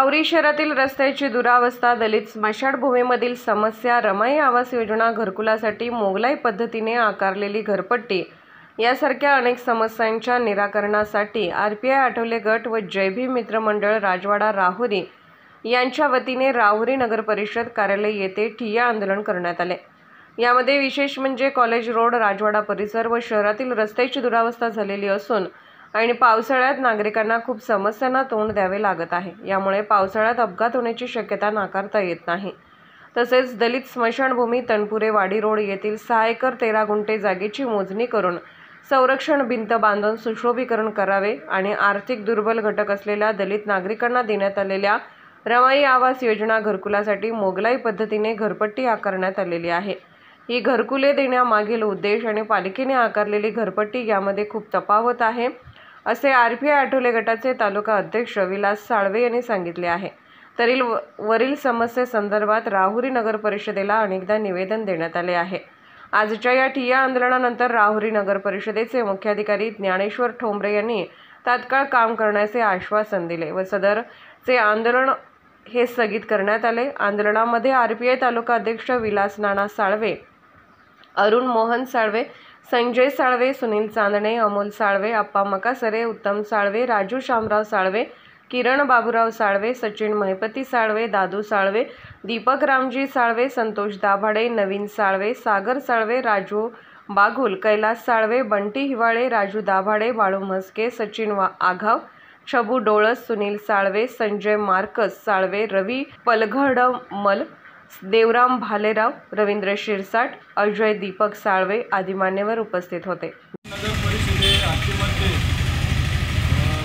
राहुरी शहरातील रस्त्याची दुरावस्था, दलित स्मशानभूमीमधील समस्या, रमाई आवास योजना, घरकुलासाठी मोगलाई पद्धतीने आकारलेली घरपट्टी यासारख्या अनेक समस्यांच्या निराकरणासाठी आरपीआय आठवले गट व जय भीम मित्र मंडळ राजवाडा राहुरी यांच्या वतीने राहुरी नगर परिषद कार्यालय येथे ठिय्या आंदोलन करण्यात आले। यामध्ये विशेष म्हणजे कॉलेज रोड, राजवाडा परिसर व शहरातील रस्त्याची दुरावस्था झालेली असून आणि पावसाळ्यात नागरिकांना खूप समस्यांना तोंड द्यावे लागत आहे। यामुळे पावसाळ्यात अपघात होण्याची शक्यता नाकारता येत नाही। तसेच दलित स्मशानभूमी तनपुरे वाडी रोड येथील 6 एकर 13 गुंठे जागेची मोजणी करून संरक्षण भिंत बांधून सुशोभीकरण करावे आणि आर्थिक दुर्बल घटक असलेल्या दलित नागरिकांना देण्यात आलेल्या रमाई आवास योजना घरकुलासाठी मोगलाई पद्धतीने घरपट्टी आकारण्यात आलेली आहे। ही घरकुले देण्यामागील उद्देश आणि पालिकेने आकारलेली घरपट्टी यामध्ये खूप तफावत आहे, असे आरपीआय आठवले गटाचे तालुका अध्यक्ष विलास साळवे यांनी सांगितले आहे। तरील वरील समस्येसंदर्भात राहुरी नगर परिषदेला अनेकदा निवेदन देण्यात आले आहे। आजच्या या ठिय्या आंदोलनानंतर राहुरी नगर परिषदेचे मुख्याधिकारी ज्ञानेश्वर ठोंबरे यांनी तात्काळ काम करण्याचे आश्वासन दिले व सदरचे आंदोलन हे स्थगित करण्यात आले। आंदोलनामध्ये आरपीआय तालुका अध्यक्ष विलास नाना साळवे, अरुण मोहन साळवे, संजय साळवे, सुनील चांदणे, अमोल साळवे, अप्पा मकासरे, उत्तम साळवे, राजू शामराव साळवे, किरण बाबूराव साळवे, सचिन महिपती साळवे, दादू साळवे, दीपक रामजी साळवे, संतोष दाभाडे, नवीन साळवे, सागर साळवे, राजू बागुल, कैलास साळवे, बंटी हिवाळे, राजू दाभाडे, बाळू म्हस्के, सचिन आघाव, छबू डोळस, सुनील साळवे, संजय मार्कस साळवे, रवी पलघडमल, देवराम भालेराव, रवींद्र शिरसाट, अजय दीपक साळवे आदी मान्यवर उपस्थित होते। नगर परिषदे हद्दीमध्ये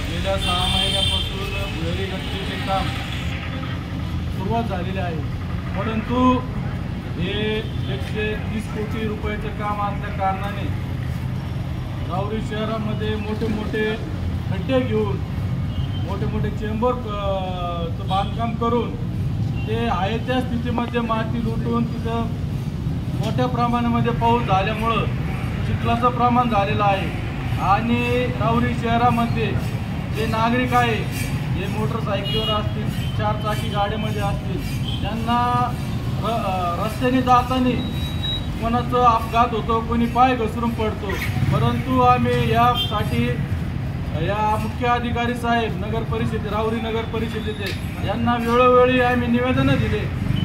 गेल्या 6 महिन्यापासून भुयारी गटरीचे काम सुरुवात झालेले आहे, परंतु हे 130 कोटी रुपयाचे काम असल्या कारणाने राहुरी शहरामध्ये मोठे मोठे खड्डे घेऊन मोठे मोठे चेंबर बांधकाम करून ते आहे त्या स्थितीमध्ये माती लुटून तिथं मोठ्या प्रमाणामध्ये पाऊस झाल्यामुळं चिखलाचं प्रमाण झालेलं आहे आणि राहुरी शहरामध्ये जे नागरिक आहे, जे मोटरसायकलीवर असतील, 4 चाकी गाडीमध्ये असतील, त्यांना रस्त्याने जाताना कोणाचं अपघात होतो, कोणी पाय घसरून पडतो। परंतु आम्ही यासाठी या मुख्य अधिकारी साहेब नगर परिषद राहुरी नगर परिषदेचे यांना वेळोवेळी आम्ही निवेदनं दिले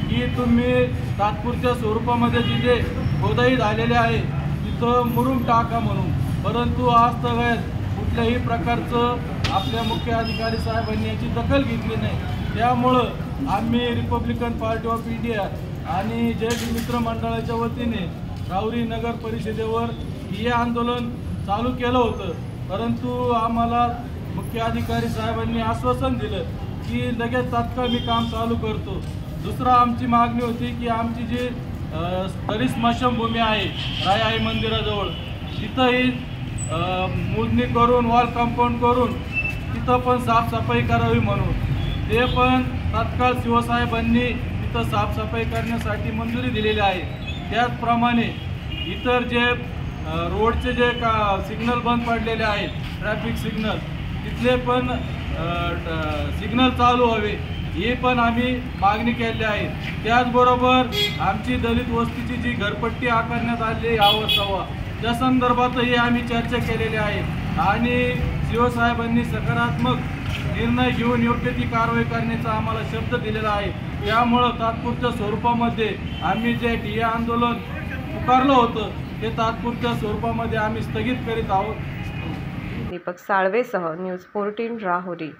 की तुम्ही तात्पुरत्या स्वरूपामध्ये जिथे खोदाई झालेले आहे तिथं मुरुम टाका म्हणून, परंतु आजतागायत कुठल्याही प्रकारचं आपल्या मुख्य अधिकारी साहेबांनी याची दखल घेतली नाही। त्यामुळं आम्ही रिपब्लिकन पार्टी ऑफ इंडिया आणि जय भीम मित्र मंडळाच्या वतीने राहुरी नगर परिषदेवर हे आंदोलन चालू केलं होतं, परंतु आम्हाला मुख्य अधिकारी साहेबांनी आश्वासन दिलं की लगेच तात्काळ मी काम चालू करतो। दुसरा आमची मागणी होती की आमची जी दलित स्मशानभूमी आहे राय मंदिराजवळ, तिथंही मोजणी करून वॉल कंपाऊंड करून तिथं पण साफसफाई करावी म्हणून, ते पण तात्काळ शिवसाहेबांनी तिथं साफसफाई करण्यासाठी मंजुरी दिलेली आहे। त्याचप्रमाणे इतर जे रोडचे जे सिग्नल बंद पडलेले आहेत, ट्रॅफिक सिग्नल, तिथले पण सिग्नल चालू व्हावे ही पण आम्ही मागणी केली आहे। त्याचबरोबर आमची दलित वस्तीची जी घरपट्टी आकारण्यात आली यावर त्या संदर्भातही आम्ही चर्चा केलेली आहे आणि शिवसाहेबांनी सकारात्मक निर्णय घेऊन योग्य ती कारवाई करण्याचा आम्हाला शब्द दिलेला आहे। त्यामुळं तात्पुरत्या स्वरूपामध्ये आम्ही जे ठिय्या आंदोलन पुकारलं होतं ते तात्पुरत्या स्वरूपामध्ये आम्ही स्थगित करीत आहोत। दीपक साळवेसह न्यूज 14 राहुरी।